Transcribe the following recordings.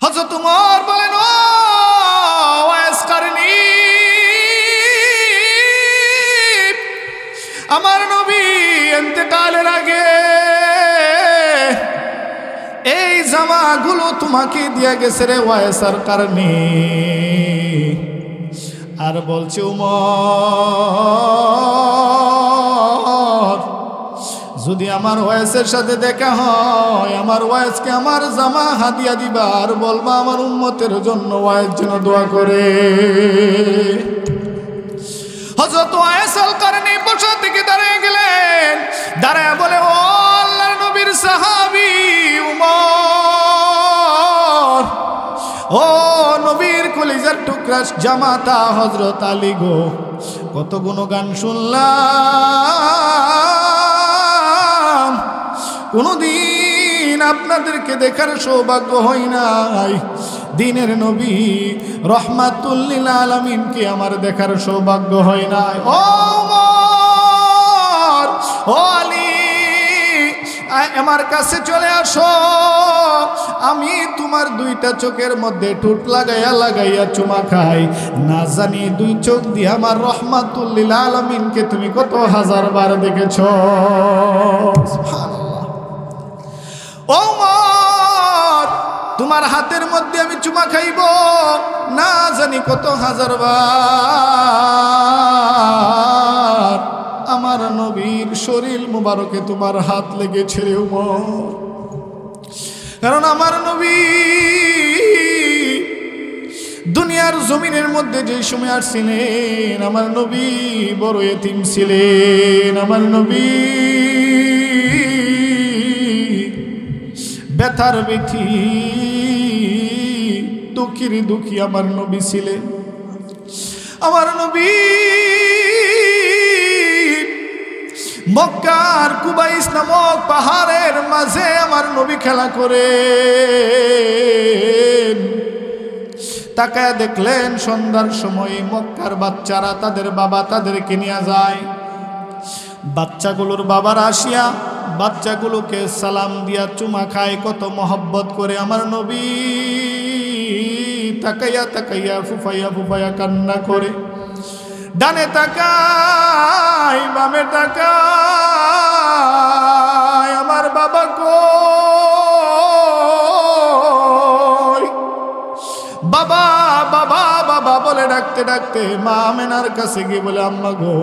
হযরত উমর বলেন, ও wise Qarni, আমার নবী ইন্তেকালের আগে এই জামাগুলো তোমাকে দিয়ে গেছে রে ওয়াইস কারনী। আর বলছে, উমর যদি আমার ওয়াইসের সাথে দেখা হয়, আমার ওয়াইসকে আমার জামা হাদিয়া দিবা, আর বলবা আমার উম্মতের জন্য ওয়াইস যেন দোয়া করে। হযরত ওয়াইস আল কারনী বসা থেকে দাঁড়িয়ে গেলেন, দাঁড়ায় বলে, ও আল্লাহর নবীর সাহাবী উমর, ও নবীর কলিজার টুকরা জামাতা হযরত আলী গো, কত গুণগান শুনলাম, কোনদিন আপনাদেরকে দেখার সৌভাগ্য হয় নাই। দিনের নবী রহমাতুল লিল আলামিনকে আমার দেখার সৌভাগ্য হয় নাই। ও উমর, ও আলী, আমার কাছে চলে আসো, আমি তোমার দুইটা চোখের মধ্যে ঠোঁট লাগাইয়া লাগাইয়া চুমা খাই। না জানি দুই চোখ দিয়ে আমার রহমাতুল লিল আলামিনকে তুমি কত হাজার বার দেখেছো। সুবহানাল্লাহ। ও উমর, তোমার হাতের মধ্যে আমি চুমা খাইব না জানি কত হাজার বার। আমার নবীর শরীর মুবারকে তোমার হাত লেগেছে রে উমর, কারণ আমার নবী দুনিয়ার জমিনের মধ্যে যে সময় আসছিলেন, আমার নবী বড় এতিম ছিলেন। আমার নবী ব্যথার ব্যথী, দুঃখীর দুঃখী আমার নবী ছিলেন। আমার নবী মক্কার কুবাইস নামক পাহাড়ের মাঝে আমার নবী খেলা করে তাকায় দেখলেন সন্ধ্যার সময় মক্কার বাচ্চারা তাদের বাবা তাদেরকে নিয়ে যায়। বাচ্চাগুলোর বাবারা আসিয়া বাচ্চাগুলোকে সালাম দিয়া চুমা খায়, কত মহব্বত করে। আমার নবী তাকাইয়া তাকাইয়া ফুফাইয়া ফুফাইয়া কান্না করে, ডানে তাকায় বামে তাকায়, আমার বাবা কই, বাবা বাবা বাবা বলে ডাকতে ডাকতে মা আমেনার কাছে গিয়ে বলে, আম্মা গো।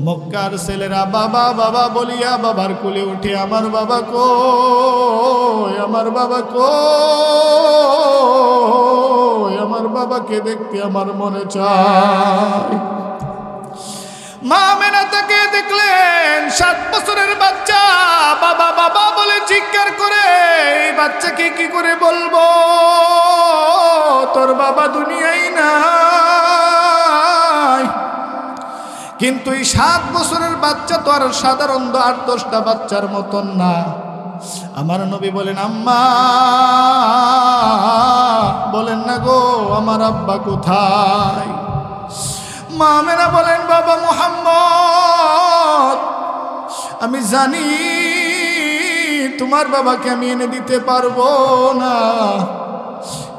মক্কার ছেলেরা বাবা বাবা বলিয়া বাবার কোলে উঠে, আমার বাবা কই, আমার বাবা কই, আমার বাবাকে দেখতে আমার মনে চায়। মা আমেনা তাকে দেখলেন 7 বছরের বাচ্চা বাবা বাবা বলে চিৎকার করে। এই বাচ্চাকে কি করে বলবো তোর বাবা দুনিয়ায় নাই? কিন্তু এই 7 বছরের বাচ্চা তো আর সাধারণ 8-10টা বাচ্চার মতন না। আমার নবী বলেন, আম্মা বলেন না গো, আমার আব্বা কোথায়? মা আমেনা বলেন, বাবা মুহাম্মদ, আমি জানি তোমার বাবাকে আমি এনে দিতে পারবো না,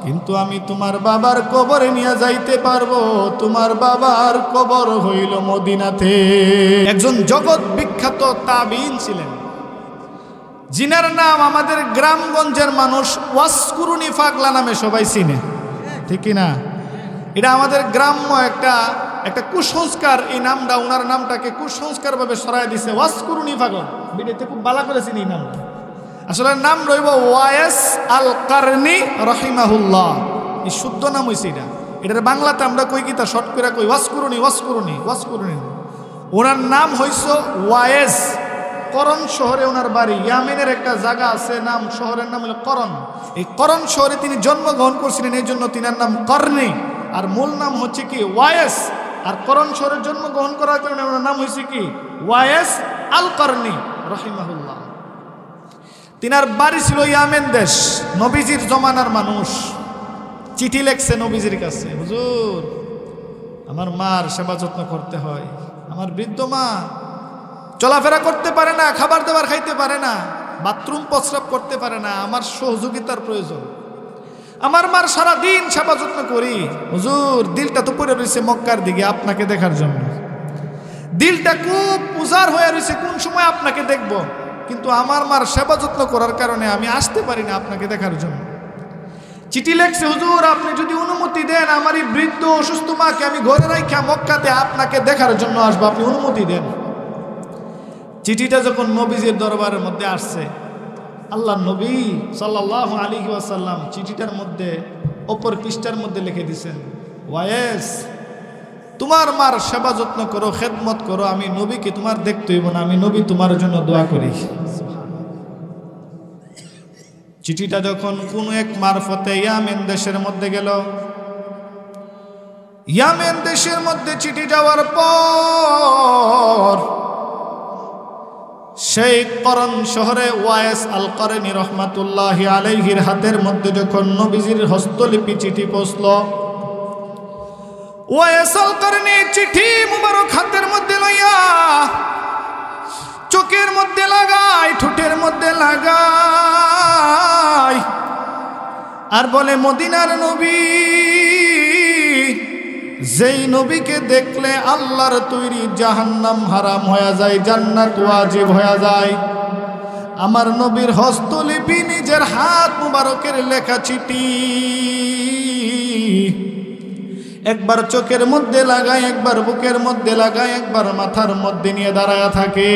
কিন্তু আমি তোমার বাবার কবরে নিয়ে যাইতে পারবো। তোমার বাবার কবর হইল মদিনাতে। একজন জগৎ বিখ্যাত তাবিঈন ছিলেন, জিনার নাম আমাদের গ্রামগঞ্জের মানুষ ওয়াসকুরুনি পাগলা নামে সবাই চিনে, ঠিক না? এটা আমাদের গ্রাম্য একটা কুসংস্কার। এই নামটা, ওনার নামটাকে কুসংস্কার ভাবে সরাই দিছে, ওয়াসকুরুনি পাগলা। বিদেতে খুব বালা করেছেন এই নামটা। আসলে নাম রইব ওয়াইস আল কারনী রহিমাহুল্লাহ। এই শুদ্ধ নাম হয়েছে এটা। এটার বাংলাতে আমরা কই কি তা শর্ট করে কই ওয়াসকুরুনি ওয়াসকুরুনি ওয়াসকুরুনি। ওনার নাম হইছ ওয়াইস। করন শহরে ওনার বাড়ি। ইয়ামেনের একটা জায়গা আছে, নাম শহরের নাম হলো করন। এই করন শহরে তিনি জন্মগ্রহণ করছিলেন, এই জন্য তিনার নাম করনি। আর মূল নাম হচ্ছে কি ওয়াইস। আর করন শহরে জন্মগ্রহণ করার কারণে ওনার নাম হয়েছে কি ওয়াইস আল কারনী রহিমাহুল্লাহ। তিনার বাড়ি ছিল ইয়ামেন দেশ, নবীজির জমানার মানুষ। চিঠি লেখছে নবীজির কাছে, হুজুর আমার মার সেবা যত্ন করতে হয়, আমার বৃদ্ধ মা চলাফেরা করতে পারে না, খাবার দাবার খাইতে পারে না, বাথরুম প্রস্রাব করতে পারে না, আমার সহযোগিতার প্রয়োজন। আমার মার সারাদিন সেবা যত্ন করি, হুজুর দিলটা তো পড়ে রয়েছে মক্কার দিকে আপনাকে দেখার জন্য, দিলটা খুব উজাড় হয়ে রয়েছে কোন সময় আপনাকে দেখব, কিন্তু আমার মার সেবা যত্ন করার কারণে আমি আসতে পারি না আপনাকে দেখার জন্য। চিঠি লেখছে, হুজুর আপনি যদি অনুমতি দেন আমার এই বৃদ্ধ অসুস্থ মাকে আমি ঘরে রাখা মক্কাতে আপনাকে দেখার জন্য আসবো, আপনি অনুমতি দেন। চিঠিটা যখন নবীজির দরবারের মধ্যে আসছে, আল্লাহ নবী সাল্লাল্লাহু আলাইহি ওয়াসাল্লাম চিঠিটার মধ্যে অপর পৃষ্ঠার মধ্যে লিখে দিয়েছেন, ওয়াইস তোমার মার সেবা যত্ন করো, খেদমত করো, আমি নবীকে তোমার দেখতে হইব না, আমি নবী তোমার জন্য দোয়া করি। চিঠিটা যখন কোন এক মারফতে ইয়ামেন দেশের মধ্যে গেল, ইয়ামেন দেশের মধ্যে চিঠি যাওয়ার পর সেই করন শহরে ওয়াইস আল করনি রহমাতুল্লাহি আলাইহির হাতের মধ্যে যখন নবীজির হস্তলিপি চিঠি পৌঁছল, ওয়াইস আল করনি চিঠি মুবারক হাতের মধ্যে লইয়া চোখের মধ্যে লাগায়, ঠোঁটের মধ্যে লাগায়, আর বলে মদিনার নবী, যেই নবীকে দেখলে আল্লাহর তৈরি জাহান্নাম হারাম হয়ে যায়, জান্নাত ওয়াজিব হয়ে যায়, আমার নবীর হস্তলিপি নিজের হাত মুবারকের লেখা চিঠি একবার চোখের মধ্যে লাগায়, একবার বুকের মধ্যে লাগায়, একবার মাথার মধ্যে নিয়ে দাঁড়ায়া থাকে।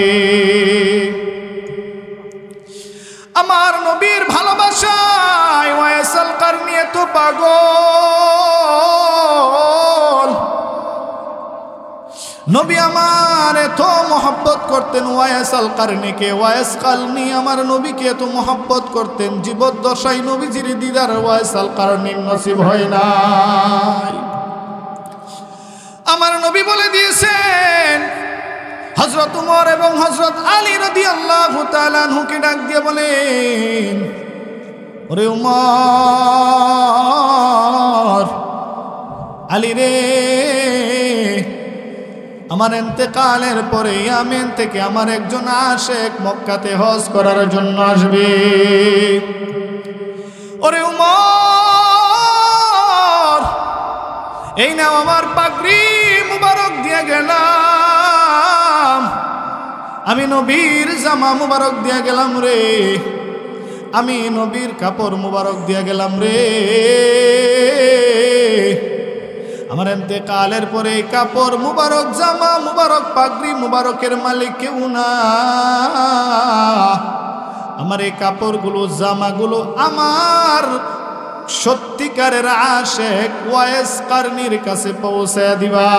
আমার নবীর ভালোবাসায় ওয়াইস আল করনি এত পাগল, নবী আমার এত মহব্বত করতেন ওয়াইস আল করনিকে, ওয়াইস করনি আমার নবীকে এত মহব্বত করতেন, জীবদ্দশায় নবীজির দিদার ওয়াইস আল করনির নসিব হয় নাই। আমার নবী বলে দিয়েছেন, হযরত উমর এবং হযরত আলী রাদিয়াল্লাহু তাআলা আনহুকে ডাক দিয়ে বলেন, ওরে উমর, আলী রে, আমার ইন্তেকালের পরে ইয়ামেন থেকে আমার একজন আশিক মক্কাতে হজ করার জন্য আসবে। ওরে উমর, এই নাও আমার পাগড়ি মুবারক দিয়ে গেলাম, আমি নবীর জামা মুবারক দিয়ে গেলাম রে, আমি নবীর কাপড় মুবারক দিয়ে গেলাম রে, আমার ইন্তেকালের পরে কাপড় মুবারক, জামা মুবারক, পাগড়ি মুবারকের মালিক কেউ না, আমার এই কাপড়গুলো জামাগুলো আমার সত্যিকারের আশিক ওয়াইস করনির কাছে পৌঁছে দিবা।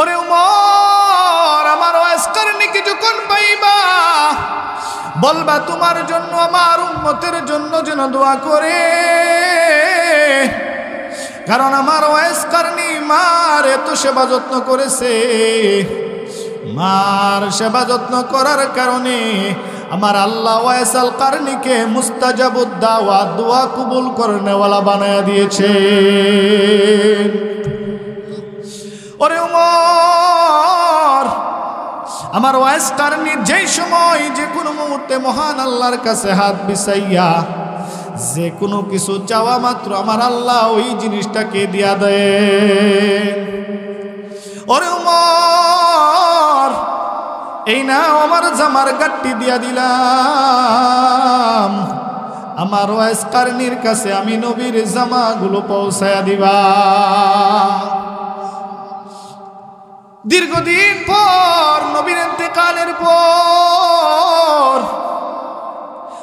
ওরে উমর, আমার ওয়াইস করনিকে যখন পাইবা বলবা তোমার জন্য আমার উম্মতের জন্য যেন দোয়া করে, কারণ আমার ওয়াইস করনি মার এত সেবা যত্ন করেছে, মার সেবা যত্ন করার কারণে আমার আল্লাহ ওয়াইস আল করনিকে মুস্তাজাবুদ দাওয়া, দোয়া কবুল করনেওয়ালা বানায়া দিয়েছে। ওরে উমর, আমার ওয়াইস করনি যেই সময় যে কোনো মুহূর্তে মহান আল্লাহর কাছে হাত বিছাইয়া যে কোনো কিছু চাওয়া মাত্র আমার আল্লাহ ওই জিনিসটাকে দিয়া দেয়। ওরে উমর, এই না আমার জামার গাট্টি দিয়া দিলাম, আমার ওয়াইস করনির কাছে আমি নবীর জামাগুলো পৌঁছায়া দিবা। দীর্ঘদিন পর নবীর ইন্তেকালের পর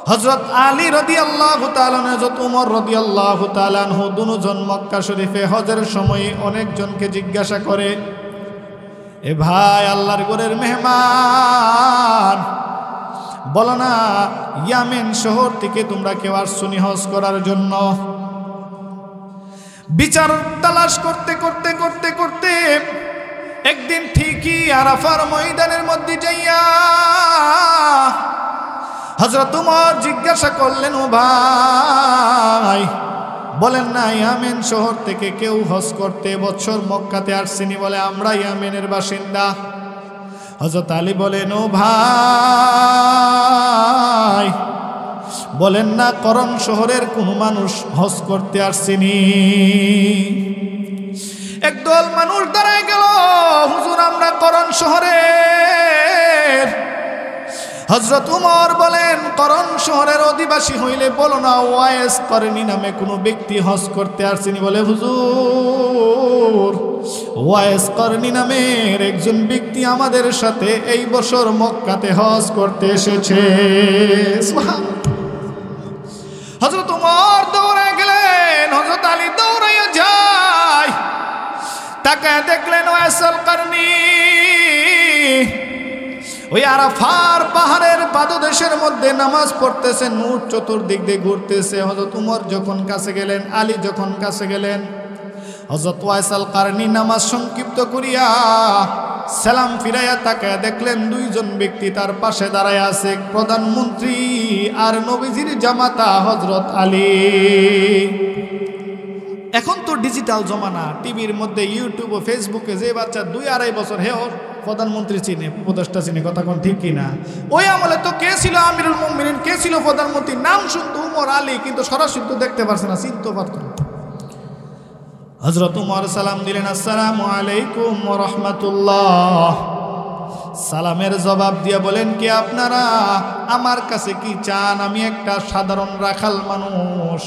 হযরত আলী রাদিয়াল্লাহু তাআলা, হযরত উমর রাদিয়াল্লাহু তাআলা আনহু দুজন মক্কা শরীফে হজের সময় অনেকজনকে জিজ্ঞাসা করে, এ ভাই আল্লাহর ঘরের মেহমান, বলো না ইয়ামেন শহর থেকে তোমরা কেউ আসছনি হজ করার জন্য? বিচার তালাশ করতে করতে করতে করতে একদিন ঠিকই আরাফার ময়দানের মধ্যে যাইয়া হযরত উমর জিজ্ঞাসা করলেন, ও ভাই বলেন না ইয়ামেন শহর থেকে কেউ হজ করতে বছর মক্কাতে আসছেনি? বলে আমরা ইয়ামেনের বাসিন্দা। হযরত আলী বলেন, ও ভাই, বলেন না করণ শহরের কোন মানুষ হজ করতে আসছেনি? একদল মানুষ দাঁড়ায় গেল, হুজুর আমরা করণ শহরের। হযরত উমর বলেন, করণ শহরের অধিবাসী হইলে বলো না ওয়াইস করণী নামে কোনো ব্যক্তি হজ করতে আসছেনি? বলে হুজুর ওয়াইস করণী নামের একজন ব্যক্তি আমাদের সাথে এই বছর মক্কাতে হজ করতে এসেছে। হযরত উমর দৌড়ে গেলেন, হযরত আলী দৌড়াইয়া যায়, তাকায় দেখলেন ওয়াইসুল করণী ওই আরাফার পাহাড়ের পাদদেশের মধ্যে নামাজ পড়তেছেন, উট চতুর্দিক দিয়ে ঘুরতেছে। হযরত উমর যখন কাছে গেলেন, আলী যখন কাছে গেলেন, হযরত ওয়াইসুল করণী নামাজ সংক্ষিপ্ত করিয়া সালাম ফিরাইয়া তাকায় দেখলেন দুইজন ব্যক্তি তার পাশে দাঁড়ায় আছে, প্রধানমন্ত্রী আর নবীজির জামাতা হযরত আলী। এখন তো ডিজিটাল জমানা, টিভির মধ্যে ইউটিউব ও ফেসবুকে যে বাচ্চা 2-2.5 বছর হেও প্রধানমন্ত্রী চিনে, উপদেষ্টা চিনে, কথা কোন ঠিক কিনা? ওই আমলে তো কে ছিল আমিরুল মুমিনিন, কে ছিল প্রধানমন্ত্রী, নাম শুনতো উমর আলী, কিন্তু সরাসরি তো দেখতে পারছে না, চিনতে পারত না। হযরত উমর সালাম দিলেন, আসসালামু আলাইকুম ওয়া রাহমাতুল্লাহ। সালামের জবাব দিয়ে বলেন, কে আপনারা, আমার কাছে কি চান? আমি একটা সাধারণ রাখাল মানুষ,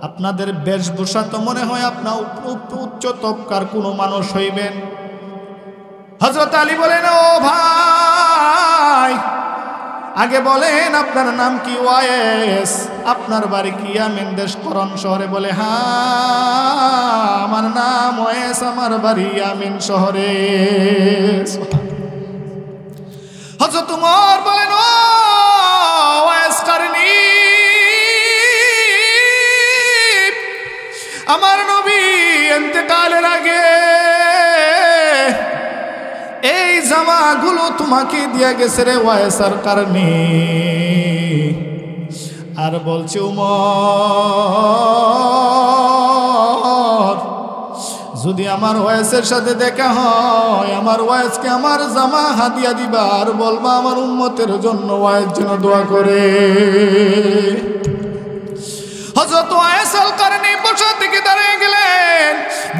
আপনাদের বেশভূষা তো মনে হয় আপনার উচ্চ তবকার কোনো মানুষ হইবেন। হযরত আলী বলেন, ও ভাই, আগে বলেন আপনার নাম কি? ওয়াইস। আপনার বাড়ি কি ইয়ামেন দেশ করণ শহরে? বলে, হ্যাঁ আমার নাম ওয়াইস, আমার বাড়ি ইয়ামেন শহরে। হযরত উমর বলেন, ও ওয়াইস করণী, আমার নবী ইন্তেকালের আগে এই জামাগুলো তোমাকে দিয়া গেছে রে ওয়াইসুল করণী। আর বলছে, উমর যদি আমার ওয়াইসের সাথে দেখা হয়, আমার ওয়াইসকে আমার জামা হাদিয়া দিবা, আর বলবা আমার উম্মতের জন্য ওয়াইস যেন দোয়া করে। হযরত ওয়াইসুল করণী বসা থেকে দাঁড়িয়ে গেলেন,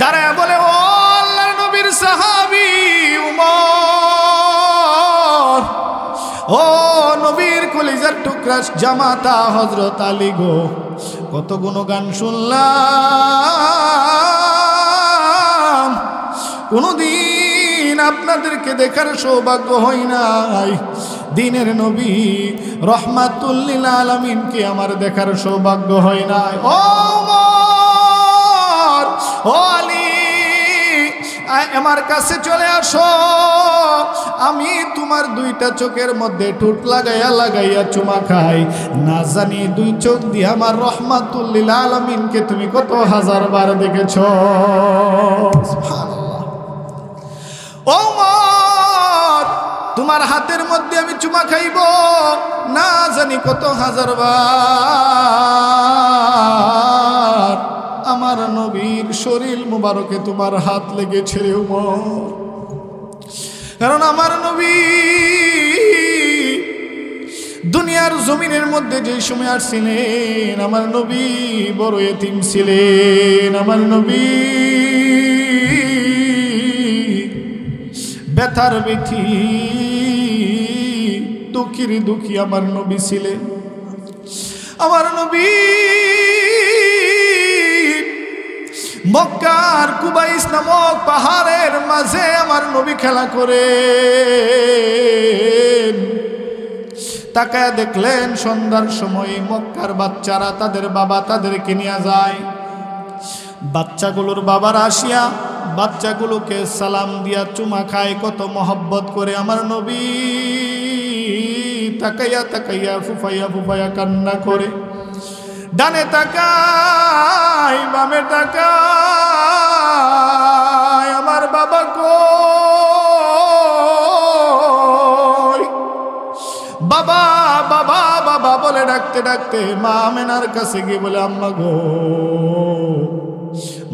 দাঁড়ায় বলে, ও আল্লাহর নবীর সাহাবী উমর, ও নবীর কলিজার টুকরা জামাতা হযরত আলী গো, কত গুণগান শুনলাম, কোনদিন আপনাদেরকে দেখার সৌভাগ্য হয় নাই। দিনের নবী রহমাতুল লিল আলামিনকে আমার দেখার সৌভাগ্য হয় নাই। ও উমর, ও আলী, আমার কাছে চলে আসো, আমি তোমার দুইটা চোখের মধ্যে ঠোঁট লাগাইয়া লাগাইয়া চুমা খাই, না জানি দুই চোখ দিয়ে আমার রহমাতুল লিল আলামিনকে তুমি কত হাজার বার দেখেছো। সুবহানাল্লাহ। ও উমর, তোমার হাতের মধ্যে আমি চুমা খাইব, না জানি কত হাজার বার। আমার নবীর শরীর মুবারকে তোমার হাত লেগেছে রে উমর, কারণ আমার নবী দুনিয়ার জমিনের মধ্যে যে সময় আসছিলেন, আমার নবী বড় এতিম ছিলেন। আমার নবী ব্যথার ব্যথী, দুঃখীর দুঃখী আমার নবী ছিলেন। আমার নবী মক্কার কুবাইস নামক পাহাড়ের মাঝে আমার নবী খেলা করে, তাকায় দেখলেন সন্ধ্যার সময় মক্কার বাচ্চারা তাদের বাবা তাদেরকে নিয়ে যায়। বাচ্চাগুলোর বাবারা আসিয়া বাচ্চাগুলোকে সালাম দিয়া চুমা খায়, কত মহব্বত করে। আমার নবী তাকাইয়া তাকাইয়া ফুফাইয়া ফুফাইয়া কান্না করে, ডানে তাকায় বামে তাকায়, আমার বাবা কই, বাবা বাবা বাবা বলে ডাকতে ডাকতে মা আমেনার কাছে গিয়ে বলে, আম্মা গো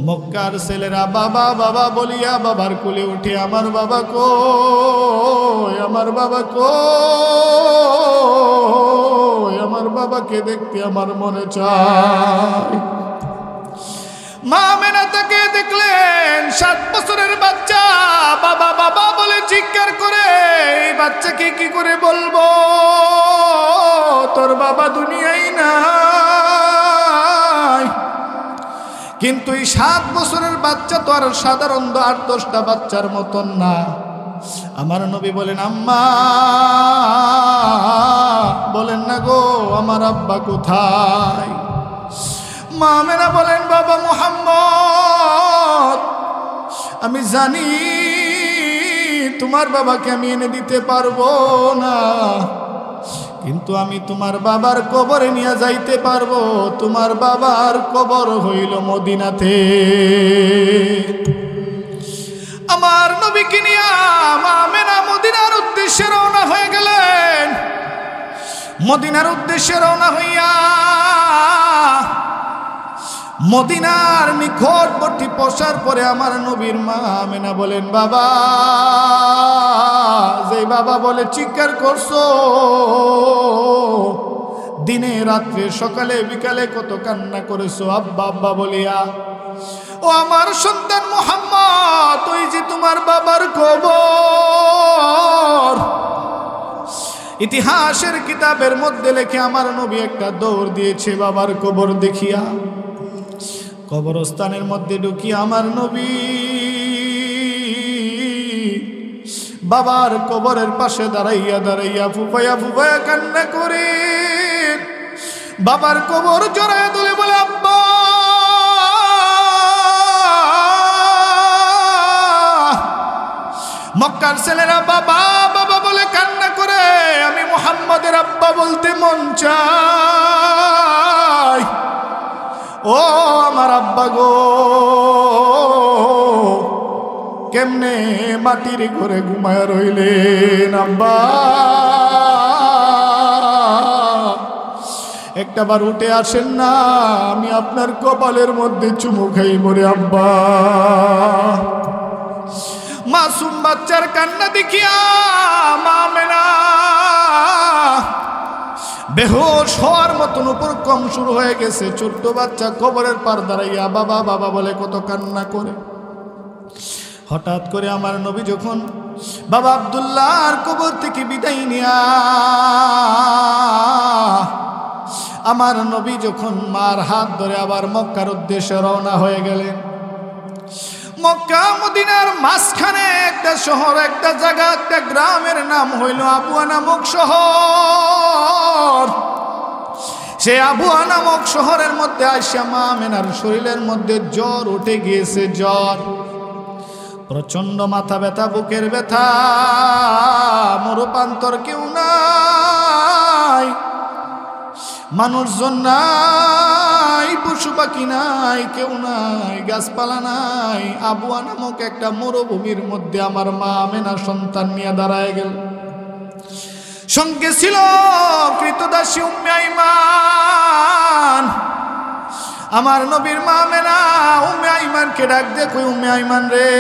মক্কার ছেলেরা বাবা বাবা বলিয়া বাবার কোলে উঠে, আমার বাবা কই, আমার বাবা কই, আমার বাবাকে দেখতে আমার মনে চায়। মা আমেনা তাকে দেখলেন 7 বছরের বাচ্চা বাবা বাবা বলে চিৎকার করে। এই বাচ্চাকে কি করে বলবো তোর বাবা দুনিয়ায় নাই? কিন্তু এই 7 বছরের বাচ্চা তো আর সাধারণ 8-10টা বাচ্চার মতন না। আমার নবী বলেন, আম্মা বলেন না গো আমার আব্বা কোথায়? মা আমেনা বলেন, বাবা মুহাম্মদ, আমি জানি তোমার বাবাকে আমি এনে দিতে পারবো না, কিন্তু আমি তোমার বাবার কবরে নিয়ে যাইতে পারবো। তোমার বাবার কবর হইল মদিনাতে। আমার নবীকে নিয়ে মা আমেনা মদিনার উদ্দেশ্যে রওনা হয়ে গেলেন। মদিনার উদ্দেশ্যে রওনা হইয়া মদিনার নিকটবর্তী পৌঁছার পরে আমার নবীর মা আমেনা বলেন, বাবা, যে বাবা বলে চিৎকার করছো দিনে রাত্রে সকালে বিকালে কত কান্না করেছো আব্বা আব্বা বলিয়া, ও আমার সন্তান মুহাম্মদ, ওই যে তোমার বাবার কবর। ইতিহাসের কিতাবের মধ্যে লেখে আমার নবী একটা দৌড় দিয়েছে বাবার কবর দেখিয়া। কবরস্থানের মধ্যে ঢুকিয়া আমার নবী বাবার কবরের পাশে দাঁড়াইয়া দাঁড়াইয়া ফুফাইয়া ফুফাইয়া কান্না করে বাবার কবর জড়ায় তুলে বলে, আব্বা মক্কার ছেলেরা বাবা বাবা বলে কান্না করে, আমি মুহাম্মদের আব্বা বলতে মন চায়। ও আমার আব্বা গো, কেমনে মাটির ঘরে ঘুমায় রইলেন আব্বা? একটাবার উঠে আসেন না, আমি আপনার কপালের মধ্যে চুমু খাই মরে আব্বা। মাসুম বাচ্চার কান্না দেখিয়া মা আমেনা বেহুশ হওয়ার মতন উপর কম শুরু হয়ে গেছে। ছোট্ট বাচ্চা কবরের পার দাঁড়াইয়া বাবা বাবা বলে কত কান্না করে। হঠাৎ করে আমার নবী যখন বাবা আব্দুল্লাহর কবর থেকে বিদায় নিয়া আমার নবী যখন মার হাত ধরে আবার মক্কার উদ্দেশ্যে রওনা হয়ে গেলেন। মক্কা মদিনার মাঝখানে একটা শহর, একটা জায়গা, একটা গ্রামের নাম হইল আবুয়া নামক শহর। সে আবুয়া নামক শহরের মধ্যে আইসা মা আমেনার শরীরের মধ্যে জ্বর উঠে গিয়েছে। জ্বর, প্রচন্ড মাথা ব্যথা, বুকের ব্যথা, মরুপান্তর কেউ নাই, মানুষজন নাই, পশু পাখি নাই, কেউ নাই, গাছপালা নাই। আবুয়া নামক একটা মরুভূমির মধ্যে আমার মা আমেনা সন্তান নিয়ে দাঁড়ায় গেল। সঙ্গে ছিল কৃতদাসী উম্মে আইমান। আমার নবীর মা আমেনা উম্মে আইমানকে ডাক দিয়ে কই, উম্মে আইমান রে,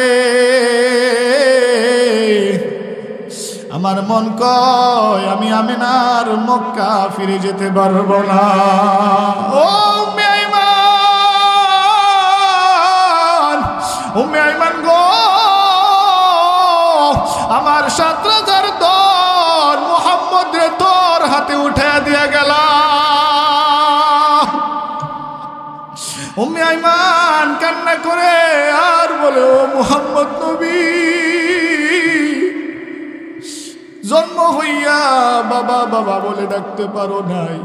আমার মন কয় আমি আমেনার মক্কা ফিরে যেতে পারবো না। ও উম্মে আইমান, উম্মে আইমান গো, আমার 7,000 দর মুহাম্মদ রে তোর হাতে উঠে দিয়া গেলা। উম্মে আইমান কান্না করে আর বলে, ও মুহাম্মদ নবী, জন্ম হইয়া বাবা বাবা বলে ডাকতে পারো নাই,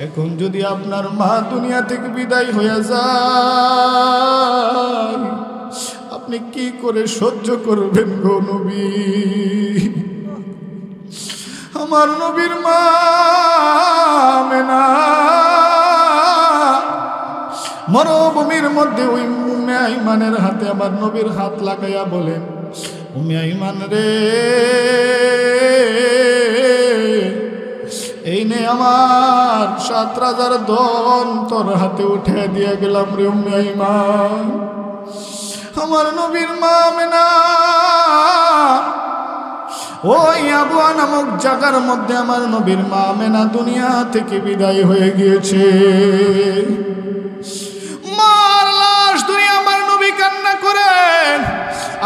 এখন যদি আপনার মা দুনিয়া থেকে বিদায় হইয়া যায় আপনি কি করে সহ্য করবেন গো নবী? আমার নবীর মা আমেনা মরুভূমির মধ্যে ওই উম্মে আইমানের হাতে আমার নবীর হাত লাগাইয়া বলেন, উম্মে আইমান রে, এই নে আমার আমার 7 রাজার ধন তোর হাতে উঠে দিয়ে গেলাম রে উম্মে আইমান। আমার নবীর মা আমেনা ওই আবুয়া নামক জায়গার মধ্যে আমার নবীর মা আমেনা দুনিয়া থেকে বিদায় হয়ে গিয়েছে। মার লাশ দুনিয়া আমার নবী কান্না করেন,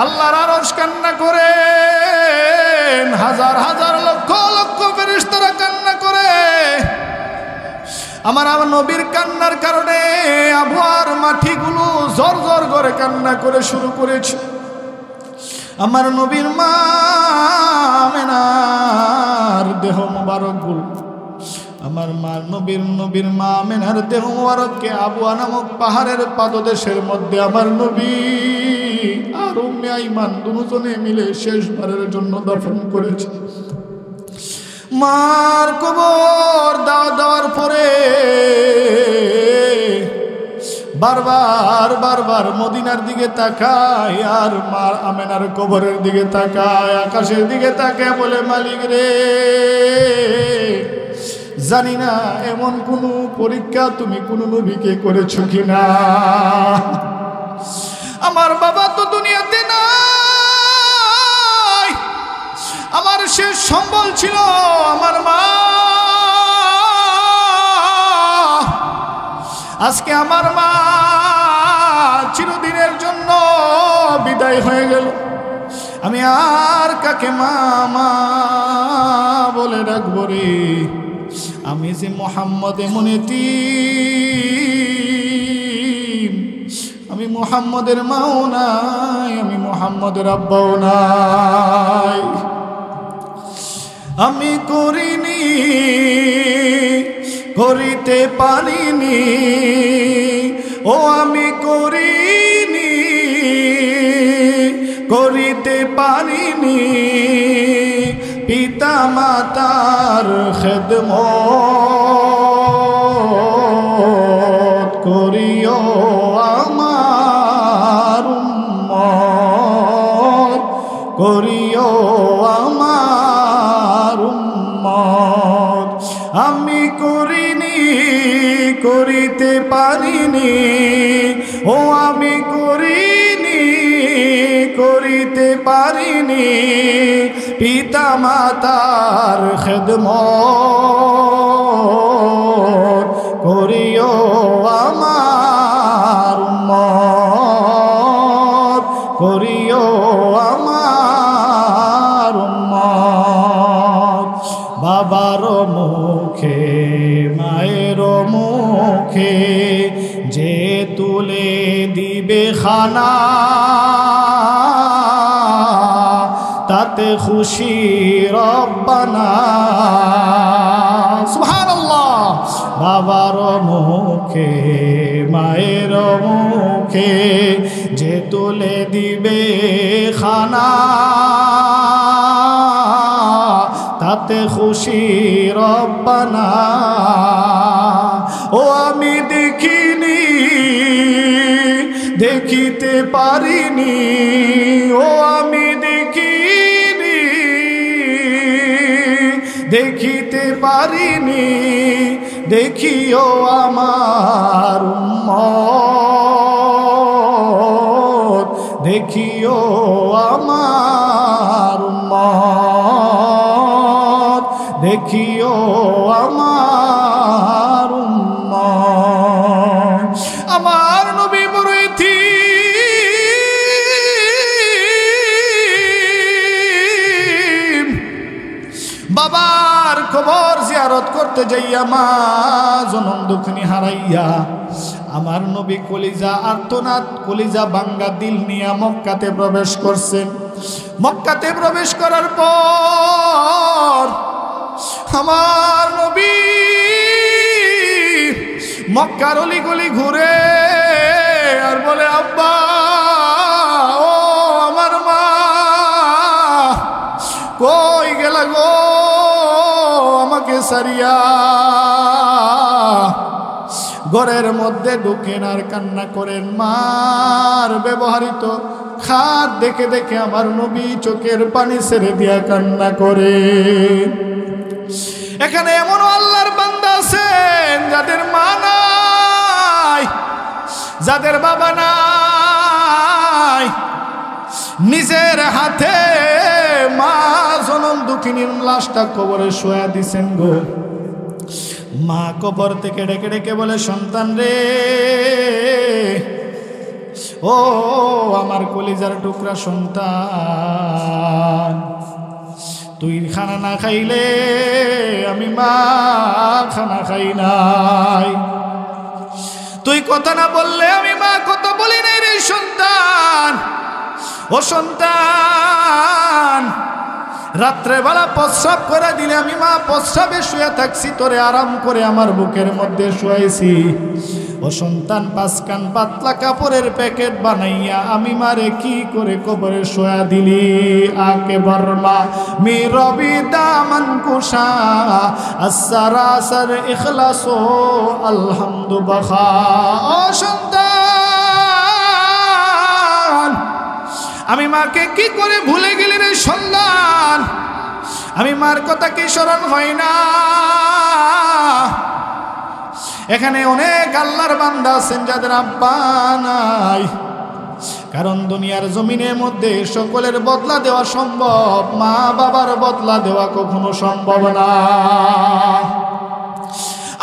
আল্লাহর আরশ কান্না করেন, হাজার হাজার লক্ষ লক্ষ ফেরেশতারা কান্না করে। আমার নবীর কান্নার কারণে আবহাওয়ার মাটিগুলো জোর জোর করে কান্না করে শুরু করেছে। আমার নবীর মা আমেনার দেহ মোবারকগুলো, আমার নবীর মা আমেনার দেহ মোবারককে আবুয়া নামক পাহাড়ের পাদদেশের মধ্যে আমার নবী আর উম্মে আইমান দুজনে মিলে শেষবারের জন্য দাফন করেছে। মার কবর দেওয়ার পরে বারবার বারবার মদিনার দিকে তাকায় আর মার আমেনার কবরের দিকে তাকায়, আকাশের দিকে তাকায় বলে, মালিক রে, জানি না এমন কোন পরীক্ষা তুমি কোন নবীকে করেছো কিনা। আমার বাবা তো দুনিয়াতে নাই, আমার শেষ সম্বল ছিল আমার মা। আজকে আমার মা চিরদিনের জন্য বিদায় হয়ে গেল। আমি আর কাকে মা মা বলে ডাকবো রে? আমি যে মোহাম্মদ এমন এতিম, আমি মোহাম্মদের মাও নাই, আমি মোহাম্মদের আব্বাও নাই। আমি করিনি, করিতে পারিনি, ও আমি করিনি, করিতে পারিনি পিতা মাতার খেদমত করিও আমার উম্মত, করিও আমার উম্মত। আমি করিনি, করিতে পারিনি, ও আমি করিনি, করিতে পারিনি পিতা মাতার খেদমত করিও আমার উম্মত, করিও আমার উম্মত। বাবার মুখে মায়ের মুখে যে তুলে দিবে খানা, তাতে খুশি রব্বানা। সুবহানাল্লাহ। বাবার মুখে মায়ের মুখে যে তুলে দিবে খানা, তাতে খুশি রব্বানা। ও আমি দেখিনি, দেখিতে পারিনি, ও আমি দেখিনি, দেখিতে পারিনি, দেখিও আমার উম্মত, দেখিও আমার উম্মত, দেখিও আমার উম্মত। আমার নবী বড় এতিম, বাবার কবর জিয়ারত করতে যাইয়া মা জনম দুঃখনি হারাইয়া আমার নবী কলিজা আর্তনাদ, কলিজা বাঙ্গা দিল নিয়ে মক্কাতে প্রবেশ করছেন। মক্কাতে প্রবেশ করার পর আমার নবী মক্কার অলিগলি ঘুরে আর বলে, আব্বা, ও আমার মা, কই গেলা গো আমাকে সারিয়া? ঘরের মধ্যে ঢুকেন আর কান্না করেন। মার ব্যবহৃত খাট দেখে দেখে আমার নবী চোখের পানি ছেড়ে দিয়া কান্না করে। এখানে এমন আল্লাহর বান্দা আছে যাদের বাবা নাই, নিজের হাতে মা জনম দুঃখিনীর লাশটা কবরে শোয়া দিছেন গো। মা কবর থেকে ডেকে ডেকে বলে, সন্তান রে, ও আমার কলিজার টুকরা সন্তান, তুই খানা না খাইলে আমি মা খানা খাই নাই, তুই কথা না বললে আমি মা কথা বলি নাই রে সন্তান। ও সন্তান, রাত্রেবেলা প্রস্রাব করে দিলে আমি মা প্রস্রাবে শুয়ে থাকছি, তোরে আরাম করে আমার বুকের মধ্যে শুয়াইছি। ও সন্তান, 5 কান পাতলা কাপড়ের প্যাকেট বানাইয়া আমি মারে কি করে কবরে শোয়া দিলি। আকে বর্মা মি রবি দামন কুশা আসরাসর ইখলাসো আলহামদু বখা। ও সন্তান, আমি মাকে কি করে ভুলে গেলি রে সন্তান, আমি মার কথা কি স্মরণ হয় না? এখানে অনেক আল্লাহর বান্দা আছেন যাদের আব্বা নাই, কারণ দুনিয়ার জমিনের মধ্যে সকলের বদলা দেওয়া সম্ভব, মা বাবার বদলা দেওয়া কখনো সম্ভব না।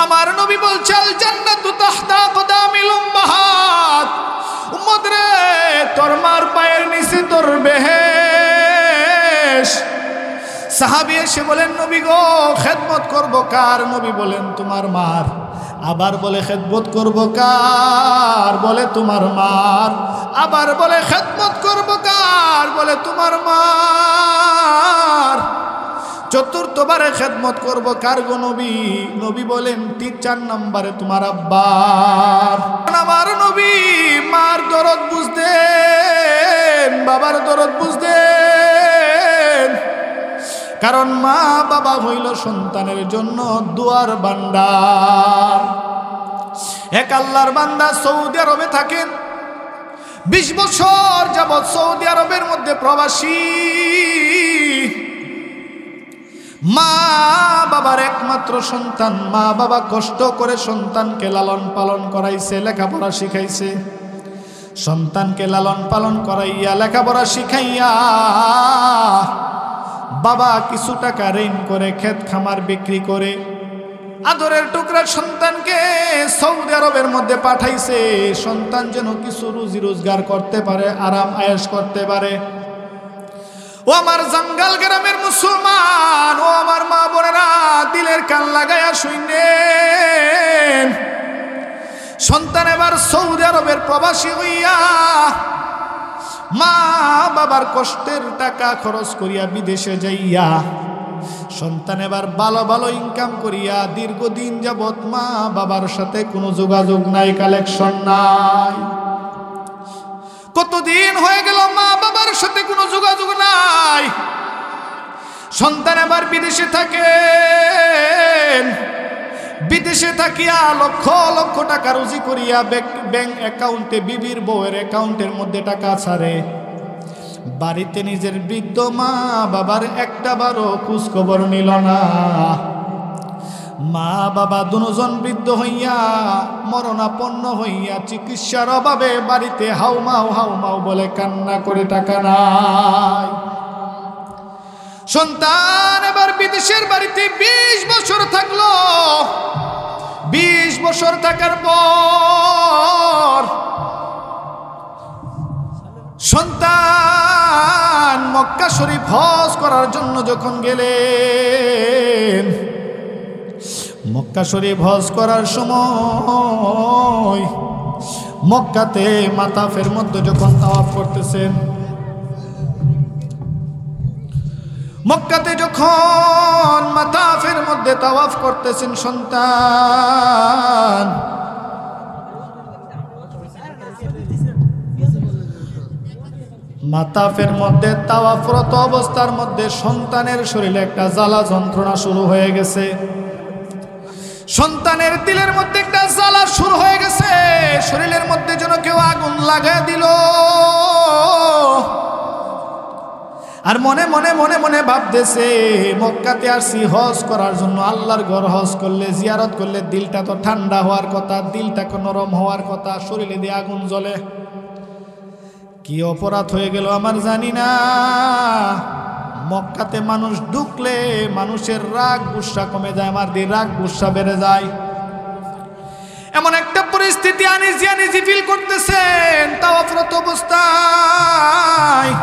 আমার নবী বলছে, আল জান্নাতু তাহতা আকদামিল উম্মাহাত। উম্মত রে, তোর মার পায়ের নিচে তোর বেহেশত। সাহাবী এসে বলেন, নবী গো, খেদমত করব কার? নবী বলেন, তোমার মার। আবার বলে, খেদমত করব কার? বলে, তোমার মার। আবার বলে, খেদমত করব কার? বলে, তোমার মার। চতুর্থবারে খেদমত করব কার গো নবী? নবী বলেন, 4 নম্বরে তোমার আব্বার। আমার নবী মার দরদ বুঝতেন, বাবার দরদ বুঝতেন, কারণ মা বাবা হইল সন্তানের জন্য দুয়ার ভান্ডার। এক আল্লাহর বান্দা সৌদি আরবে থাকেন, 20 বছর যাবৎ সৌদি আরবের মধ্যে প্রবাসী। মা বাবার একমাত্র সন্তান, মা বাবা কষ্ট করে সন্তানকে লালন পালন করাইছে, লেখাপড়া শিখাইছে। সন্তানকে লালন পালন করাইয়া লেখাপড়া শিখাইয়া বাবা কিছু টাকা ঋণ করে ক্ষেত খামার বিক্রি করে আদরের টুকরা সন্তানকে সৌদি আরবের মধ্যে পাঠাইছে, সন্তান যেন কিছু রুজি রোজগার করতে পারে, আরাম আয়েশ করতে পারে। ও আমার জঙ্গল গ্রামের মুসলমান, ও আমার মা বোনেরা, দিলের কান লাগাইয়া শুনেন। সন্তান এবার সৌদি আরবের প্রবাসী হইয়া মা বাবার কষ্টের টাকা খরচ করিয়া বিদেশে যাইয়া সন্তান এবার ভালো ভালো ইনকাম করিয়া দীর্ঘদিন যাবৎ মা বাবার সাথে কোনো যোগাযোগ নাই, কালেকশন নাই। কতদিন হয়ে গেল মা বাবার সাথে কোনো যোগাযোগ নাই। সন্তান এবার বিদেশে থাকেন, বিদেশে থাকিয়া লক্ষ লক্ষ টাকা রুজি করিয়া ব্যাংক অ্যাকাউন্টে, বিবির বউয়ের অ্যাকাউন্টের মধ্যে টাকা ছাড়ে। বাড়িতে নিজের বৃদ্ধ মা বাবার একটা বারও খোঁজ খবর নিল না। মা বাবা দুজন বৃদ্ধ হইয়া মরণাপন্ন হইয়া চিকিৎসার অভাবে বাড়িতে হাউমাউ হাউমাউ বলে কান্না করে, টাকা নাই। সন্তান এবার বিদেশের বাড়িতে 20 বছর থাকলো। 20 বছর থাকার পর সন্তান মক্কা শরীফ হজ করার জন্য যখন গেলেন, মক্কা শরীফ হজ করার সময় মক্কাতে মাতাফের মধ্যে যখন তাওয়াফ করতেছেন, মক্কাতে যখন মাতাফের মধ্যে তাওয়াফ করতেছেন, সন্তান মাতাফের মধ্যে তাওয়াফরত অবস্থার মধ্যে সন্তানের শরীরে একটা জ্বালা যন্ত্রণা শুরু হয়ে গেছে। সন্তানের দিলের মধ্যে একটা জ্বালা শুরু হয়ে গেছে, শরীরের মধ্যে যেন কেউ আগুন লাগায় দিল। আর মনে মনে মনে মনে ভাবতেছে মক্কাতে আসছি হজ করার জন্য, আল্লাহর ঘর হজ করলে জিয়ারত করলে দিলটা তো ঠান্ডা হওয়ার কথা, দিলটা নরম হওয়ার কথা, শরীরে দিয়ে আগুন জ্বলে। কি অপরাধ হয়ে গেল আমার জানি না। মক্কাতে মানুষ ঢুকলে মানুষের রাগ গুসা কমে যায়, আমার দিয়ে রাগ গুসা বেড়ে যায়। এমন একটা পরিস্থিতি আনিজি আনিজি ফিল করতেছেন তাওয়াফরত অবস্থায়।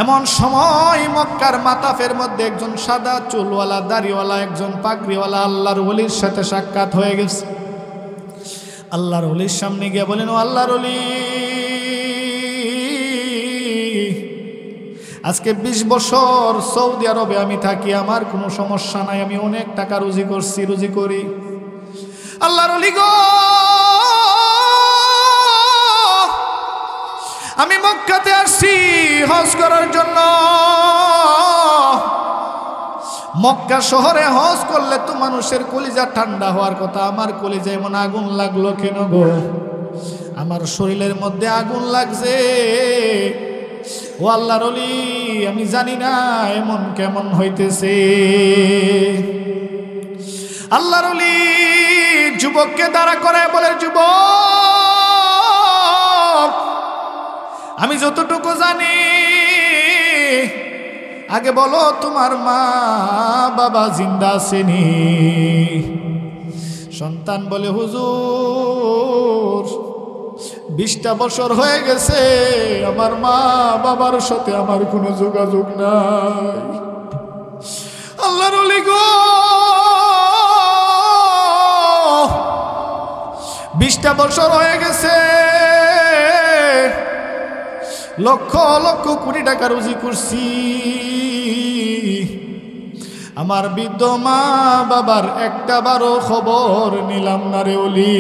এমন সময় মক্কার মাতাফের মধ্যে একজন সাদা চুলওয়ালা দাড়িওয়ালা একজন পাগড়িওয়ালা আল্লাহর ওলির সাথে সাক্ষাৎ হয়ে গেছে। আল্লাহর ওলির সামনে গিয়ে বলেন, ও আল্লাহর ওলি, আজকে 20 বছর সৌদি আরবে আমি থাকি, আমার কোনো সমস্যা নাই, আমি অনেক টাকা রুজি করি। আল্লাহর ওলি গো, আমি মক্কাতে আসছি হজ করার জন্য। মক্কা শহরে হজ করলে তো মানুষের কলিজা ঠান্ডা হওয়ার কথা, আমার কলিজা এমন আগুন লাগলো কেন গো? আমার শরীরের মধ্যে আগুন লাগছে। ও আল্লাহর ওলি, আমি জানি না এমন কেমন হইতেছে। আল্লাহর ওলি যুবককে দাঁড়া করে বলে, যুবক, আমি যতটুকু জানি আগে বলো তোমার মা বাবা জিন্দা আছেনি? সন্তান বলে, হুজুর 20টা বছর হয়ে গেছে, আমার মা বাবার সাথে আমার কোনো যোগাযোগ নাই। আল্লাহর ওলি গো, 20টা বছর হয়ে গেছে, লক্ষ লক্ষ কোটি টাকা রুজি করছি, আমার বৃদ্ধ মা বাবার একটা বারো খবর নিলাম না রে ওলি।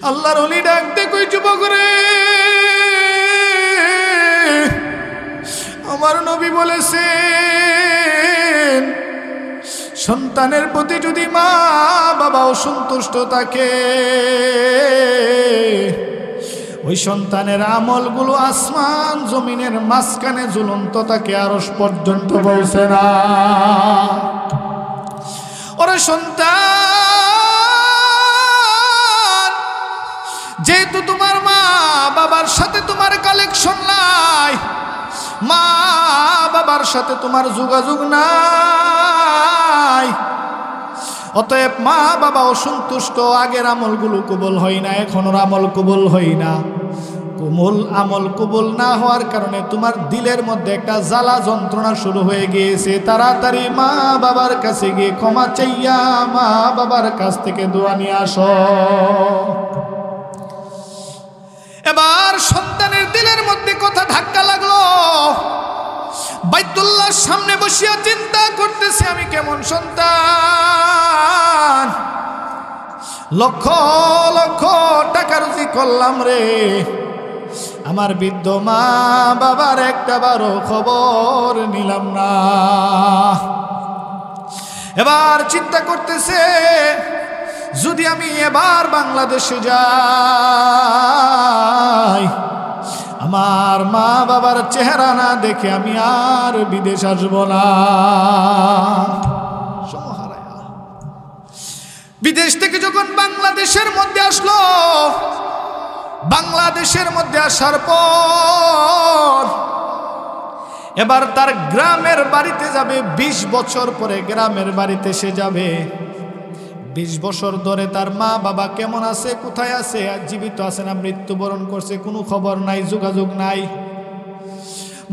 আল্লাহর ওলি ডাক দে কই, যুবক রে, আমার নবী বলেছেন সন্তানের প্রতি যদি মা বাবা অসন্তুষ্ট থাকে, ওই সন্তানের আমলগুলো আসমান জমিনের মাঝখানে ঝুলন্ত থাকে, আরশ পর্যন্ত পৌঁছে না। ওরে সন্তান, যেহেতু তোমার মা বাবার সাথে তোমার কালেকশন নাই, মা বাবার সাথে তোমার যোগাযোগ নাই, অতএব মা বাবা অসন্তুষ্ট, আগের আমলগুলো কবুল হয় না, এখনোর আমল কবুল হয় না। আমল কবুল না হওয়ার কারণে তোমার দিলের মধ্যে একটা জ্বালা যন্ত্রণা শুরু হয়ে গিয়েছে। তাড়াতাড়ি মা বাবার কাছে গিয়ে ক্ষমা চাইয়া মা বাবার কাছ থেকে দোয়া নিয়ে আসো। এবার সন্তানের দিলের মধ্যে কথা ধাক্কা লাগলো। বাইতুল্লাহর সামনে বসিয়া চিন্তা করতেছে, আমি কেমন সন্তান, লক্ষ লক্ষ টাকা রুজি করলাম রে, আমার বৃদ্ধ মা বাবার একটা বারো খবর নিলাম না। এবার চিন্তা করতেছে, যদি আমি এবার বাংলাদেশে যাই, আমার মা বাবার চেহারা না দেখে আমি আর বিদেশ আসব না। বিদেশ থেকে যখন বাংলাদেশের মধ্যে আসলো, বাংলাদেশের মধ্যে আসার পর এবার তার গ্রামের বাড়িতে যাবে। 20 বছর পরে গ্রামের বাড়িতে সে যাবে। 20 বছর ধরে তার মা বাবা কেমন আছে, কোথায় আছে, জীবিত আছে না মৃত্যুবরণ করছে, কোনো খবর নাই, যোগাযোগ নাই।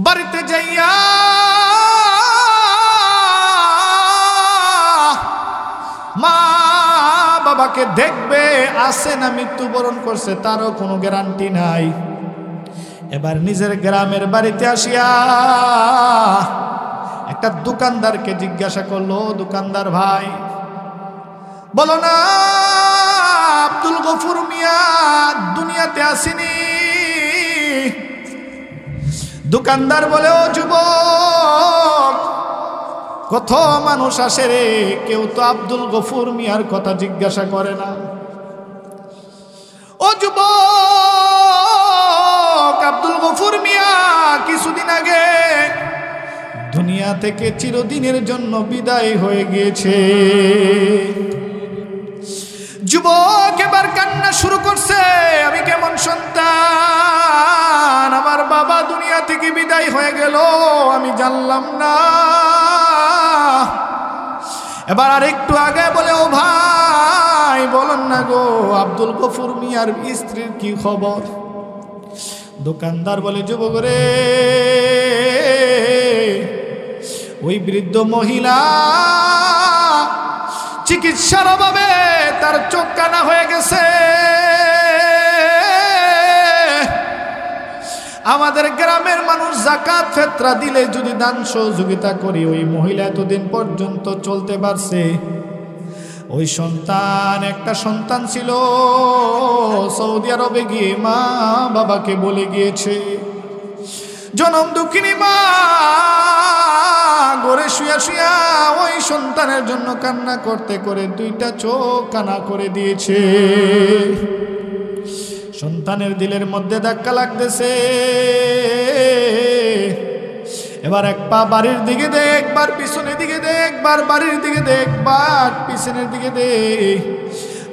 বাড়িতে যাইয়া মা বাবাকে দেখবে, আছে না মৃত্যুবরণ করছে তারও কোনো গ্যারান্টি নাই। এবার নিজের গ্রামের বাড়িতে আসিয়া একটা দোকানদারকে জিজ্ঞাসা করলো, দোকানদার ভাই বলো না আব্দুল গফুর মিয়া দুনিয়াতে আসেনি? দোকানদার বলে, ও যুবক, কত মানুষ আসে রে, কেউ তো আব্দুল গফুর মিয়ার কথা জিজ্ঞাসা করে না। ও যুবক, যুবক আব্দুল গফুর মিয়া কিছুদিন আগে দুনিয়া থেকে চিরদিনের জন্য বিদায় হয়ে গিয়েছে। যুবক এবার কান্না শুরু করছে, আমি কেমন সন্তান, আমার বাবা দুনিয়া থেকে বিদায় হয়ে গেল, আমি জানলাম না। এবার আর একটু আগে বলে, ও ভাই বলেন না গো আব্দুল গফুর মিয়ার স্ত্রীর কি খবর? দোকানদার বলে, যুবক রে, ওই বৃদ্ধ মহিলা চিকিৎসার অভাবে তার চোখ কানা হয়ে গেছে। আমাদের গ্রামের মানুষ যাকাত ফিতরা দিলে যদি দান সহযোগিতা করি, ওই মহিলা এতদিন পর্যন্ত চলতে পারছে। ওই সন্তান, একটা সন্তান ছিল, সৌদি আরবে গিয়ে মা বাবাকে বলে গিয়েছে। জনম দুঃখিনী মা ঘরে শুয়া শুয়া ওই সন্তানের জন্য কান্না করতে করে দুইটা চোখ কানা করে দিয়েছে। সন্তানের দিলের মধ্যে ধাক্কা লাগতেছে। এবার এক পা বাড়ির দিকে দে, একবার পিছনের দিকে দে, একবার বাড়ির দিকে দে, একবার পিছনের দিকে দে।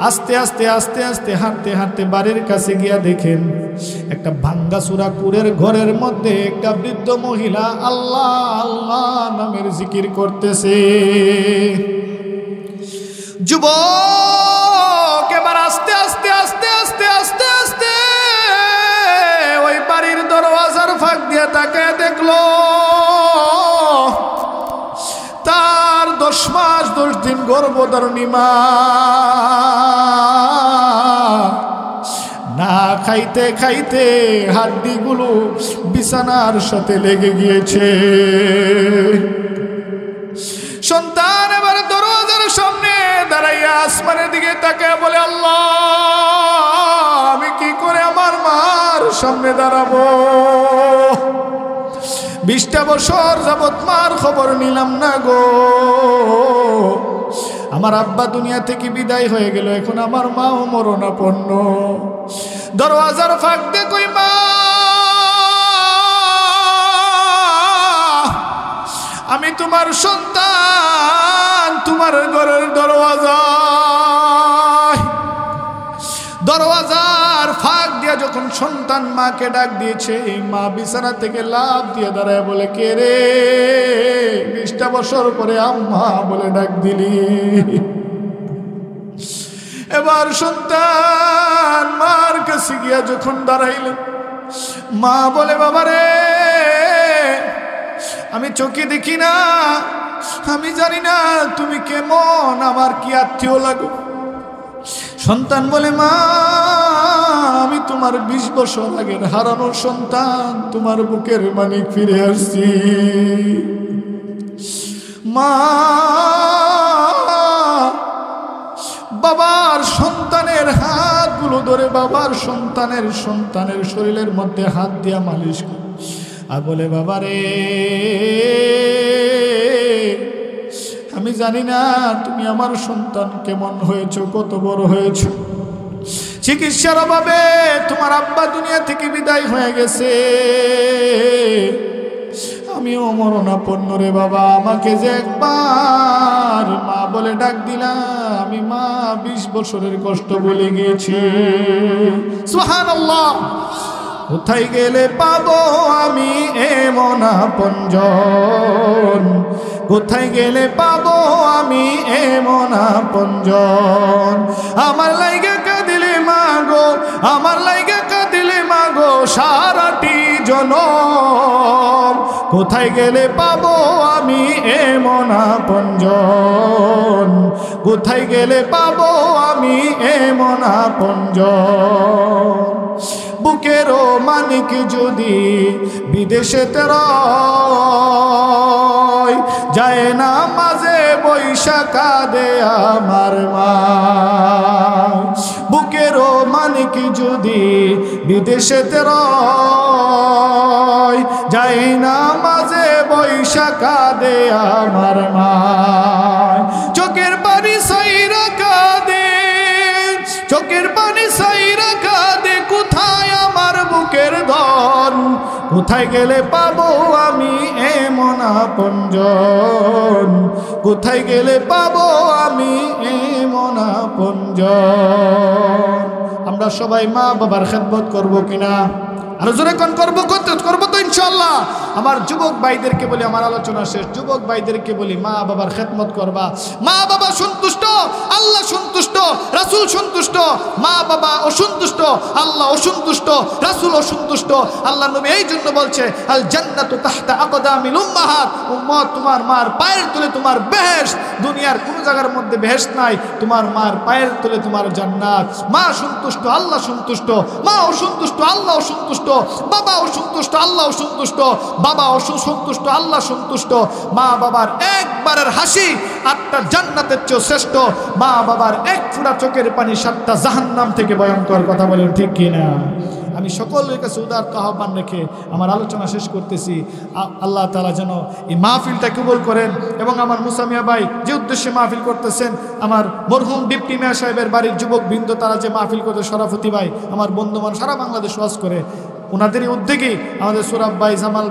আস্তে আস্তে আস্তে আস্তে হাঁটতে হাঁটতে বাড়ির কাছে গিয়া দেখেন একটা ভাঙ্গাচুরা কুড়ের ঘরের মধ্যে একটা বৃদ্ধ মহিলা আল্লাহ আল্লাহ নামের জিকির করতেছে। যুবক এবার আস্তে আস্তে আস্তে আস্তে আস্তে আস্তে ওই বাড়ির দরওয়াজার ফাঁক দিয়ে তাকায় দেখলো তার 10 মাস 10 দিন গর্ভধারিণী মা না খাইতে খাইতে হাড্ডিগুলো বিছানার সাথে লেগে গিয়েছে। সন্তান এবার দরওয়াজার সামনে দাঁড়াইয়া আসমানের দিকে তাকায় বলে, আল্লাহ আমি কি করে আমার মার সামনে দাঁড়াবো? 20টা বছর যাবত মার খবর নিলাম না গো। আমার আব্বা দুনিয়া থেকে বিদায় হয়ে গেল, এখন আমার মাও মরণাপন্ন। দরওয়াজার ফাঁক দিয়ে কই, মা আমি তোমার সন্তান, তোমার ঘরের দরওয়াজার ফাঁক দিয়া যখন সন্তান মাকে ডাক দিয়েছে, মা বিছানা থেকে লাফ দিয়ে দাঁড়ায় বলে, কে রে? 20টা বছর পরে আম্মা বলে ডাক দিলি। এবার সন্তান মার কাছে গিয়া যখন দাঁড়াইলেন, মা বলে, বাবা রে আমি চোখে দেখি না, আমি জানি না তুমি কেমন, আমার কি আত্মীয় লাগো। সন্তান বলে, মা আমি তোমার 20 বছর আগের হারানো সন্তান, তোমার বুকের মানিক ফিরে আসছি। মা বাবার সন্তানের হাতগুলো ধরে বাবার সন্তানের শরীরের মধ্যে হাত দিয়া মালিশ করে আর বলে, বাবা রে আমি জানি না তুমি আমার সন্তান কেমন হয়েছ, কত বড় হয়েছ। চিকিৎসার অভাবে তোমার আব্বা দুনিয়া থেকে বিদায় হয়ে গেছে, আমিও মরণাপন্ন রে বাবা। আমাকে যে একবার মা বলে ডাক দিলাম, আমি মা 20 বছরের কষ্ট বলে গিয়েছি। সুবহানাল্লাহ। কোথায় গেলে পাবো আমি এমন আপনজন, কোথায় গেলে পাবো আমি এমন আপনজন। আমার লাইগা কাঁদিলে মাগো, আমার লাইগা কাঁদিলে মাগো সারাটি জনম। কোথায় গেলে পাবো আমি এমন আপনজন, কোথায় গেলে পাবো আমি এমন আপনজন। বুকেরও মানিক যদি বিদেশেতে রয়, যায় না মাঝে বৈশাখা দে আমার মা। বুকেরও মানিক যদি বিদেশেতে রয়, যায় না মাঝে বৈশাখা দে আমার মা। চোখের পানি সাইরা কাঁদে, চোখের পানি সাইরা কাঁদে, কোথায় আমার বুকের দর। কোথায় গেলে পাবো আমি এমন আপনজন, কোথায় গেলে পাবো আমি এমন আপনজন। আমরা সবাই মা বাবার খেদমত করবো কিনা? আরো জোরে কোন করবো তো ইনশাআল্লাহ। আমার যুবক ভাইদেরকে বলি, আমার আলোচনা শেষ, যুবক ভাইদেরকে বলি মা বাবার খেদমত করবা। মা বাবা সন্তুষ্ট, আল্লাহ সন্তুষ্ট, রাসূল সন্তুষ্ট। মা বাবা অসন্তুষ্ট, আল্লাহ অসন্তুষ্ট, রাসূল অসন্তুষ্ট। আল্লাহ নবী এই জন্য বলছে আল জান্নাতু তাহতা আকদামিল উম্মাহাত, উম্মত তোমার মার পায়ের তলে তোমার বেহেশত। দুনিয়ার কোন জায়গার মধ্যে বেহেশত নাই, তোমার মার পায়ের তলে তোমার জান্নাত। মা সন্তুষ্ট, আল্লাহ সন্তুষ্ট, মা অসন্তুষ্ট, আল্লাহ অসন্তুষ্ট, বাবা অসন্তুষ্ট, আল্লাহ অসন্তুষ্ট, বাবা অসন্তুষ্ট, আল্লাহ সন্তুষ্ট। মা বাবার একবারের হাসি 8টা জান্নাতের চেয়ে শ্রেষ্ঠ। মা বাবার এক ফোঁটা চোখের পানি 7টা জাহান্নাম থেকে ভয়ঙ্কর। কথা বলেন ঠিক কিনা? আমি সকলের কাছে উদারত আহ্বান রেখে আমার আলোচনা শেষ করতেছি। আল্লাহ তাআলা যেন এই মাহফিলটা কবুল করেন এবং আমার মুসা মিয়া ভাই যে উদ্দেশ্যে মাহফিল করতেছেন, আমার মরহুম ডিপটি মিয়া সাহেবের বাড়ির যুবক বৃন্দ তারা যে মাহফিল করতে, সরাফতি ভাই আমার বন্ধুমান সারা বাংলাদেশ ওয়াজ করে, ওনাদেরই উদ্যোগেই আমাদের সোরাব ভাই, জামাল